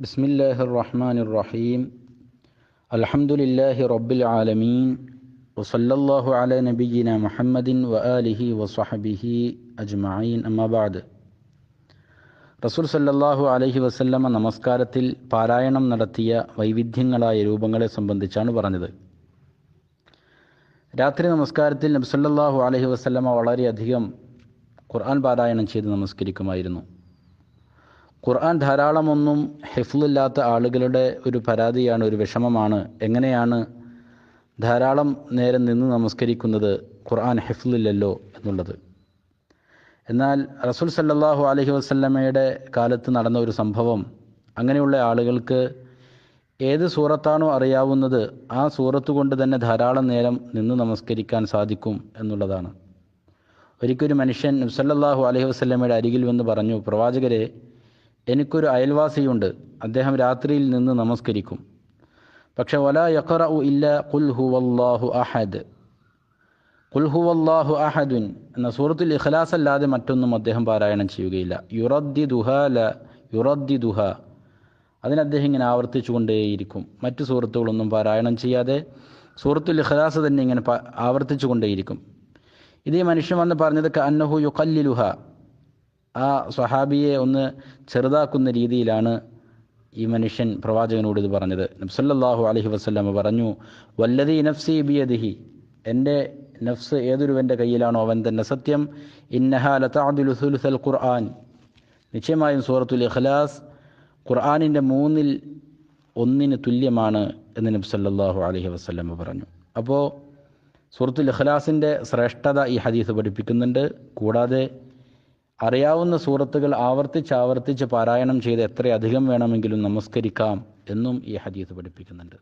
ബിസ്മില്ലാഹിർ റഹ്മാനിർ റഹീം. അൽഹംദുലില്ലാഹി റബ്ബിൽ ആലമീൻ. വസല്ലല്ലാഹു അലാ നബിയ്യിനാ മുഹമ്മദിൻ വആലിഹി വസ്വഹ്ബിഹി അജ്മഈൻ. അമ്മാ ബഅദ്. റസൂൽ സല്ലല്ലാഹു അലൈഹി വസല്ലമ നമസ്കാരത്തിൽ പാരായണം നടത്തിയ വൈവിധ്യങ്ങളായ രൂപങ്ങളെ സംബന്ധിച്ചാണ് പറഞ്ഞത്. രാത്രി നമസ്കാരത്തിൽ നബി സല്ലല്ലാഹു അലൈഹി വസല്ലമ വളരെയധികം ഖുർആൻ പാരായണം ചെയ്ത് നമസ്കരിക്കുമായിരുന്നു. ഖുർആൻ ധാരാളമൊന്നും ഹിഫ്ളില്ലാത്ത ആളുകളുടെ ഒരു പരാതിയാണ്, ഒരു വിഷമമാണ്. എങ്ങനെയാണ് ധാരാളം നേരം നിന്ന് നമസ്കരിക്കുന്നത്, ഖുർആൻ ഹിഫ്ളില്ലല്ലോ എന്നുള്ളത്. എന്നാൽ റസൂൽ സല്ലല്ലാഹു അലൈഹി വസല്ലമയുടെ കാലത്ത് നടന്ന ഒരു സംഭവം, അങ്ങനെയുള്ള ആളുകൾക്ക് ഏത് സൂറത്താണോ അറിയാവുന്നത് ആ സൂറത്ത് കൊണ്ട് തന്നെ ധാരാളം നേരം നിന്ന് നമസ്കരിക്കാൻ സാധിക്കും എന്നുള്ളതാണ്. ഒരിക്കലൊരു മനുഷ്യൻ നബി സല്ലല്ലാഹു അലൈഹി വസല്ലമയുടെ അരികിൽ വന്ന് പറഞ്ഞു, പ്രവാചകരെ, എനിക്കൊരു അയൽവാസിയുണ്ട്, അദ്ദേഹം രാത്രിയിൽ നിന്ന് നമസ്കരിക്കും. പക്ഷെ വലാ യഖറഉ ഇല്ലാ ഖുൽ ഹുവല്ലാഹു അഹദ്, ഖുൽ ഹുവല്ലാഹു അഹദുൻ എന്ന സൂറത്തുൽ ഇഖ്ലാസ് അല്ലാതെ മറ്റൊന്നും അദ്ദേഹം പാരായണം ചെയ്യുകയില്ല. യുറദ്ദിദുഹ, അതിന് അദ്ദേഹം ഇങ്ങനെ ആവർത്തിച്ചു കൊണ്ടേയിരിക്കും. മറ്റു സൂറത്തുകളൊന്നും പാരായണം ചെയ്യാതെ സൂറത്തുൽ ഇഖ്ലാസ് തന്നെ ഇങ്ങനെ ആവർത്തിച്ചു കൊണ്ടേയിരിക്കും. ഇതേ മനുഷ്യൻ വന്ന് പറഞ്ഞത് കഅന്നഹു യുഖല്ലിലുഹ, ആ സ്വഹാബിയെ ഒന്ന് ചെറുതാക്കുന്ന രീതിയിലാണ് ഈ മനുഷ്യൻ പ്രവാചകനോട് ഇത് പറഞ്ഞത്. നബി സല്ലല്ലാഹു അലൈഹി വസല്ലമ പറഞ്ഞു, വല്ലദീ നഫ്സി ബിയദിഹി, എൻ്റെ നഫ്സ് ഏതൊരുവൻ്റെ കയ്യിലാണോ അവൻ തന്നെ സത്യം, ഇന്നഹാ ലതഅദിലു സുലുസൽ ഖുർആൻ, നിശ്ചയമായും സൂറത്തുൽ ഇഖ്ലാസ് ഖുർആനിൻ്റെ 1/3 തുല്യമാണ് എന്ന് നബി സല്ലല്ലാഹു അലൈഹി വസല്ലമ പറഞ്ഞു. അപ്പോൾ സൂറത്തുൽ ഇഖ്ലാസിൻ്റെ ശ്രേഷ്ഠത ഈ ഹദീസ് പഠിപ്പിക്കുന്നുണ്ട്. കൂടാതെ അറിയാവുന്ന സൂറത്തുകൾ ആവർത്തിച്ച് പാരായണം ചെയ്ത് എത്രയധികം വേണമെങ്കിലും നമസ്കരിക്കാം എന്നും ഈ ഹദീസ് പഠിപ്പിക്കുന്നുണ്ട്.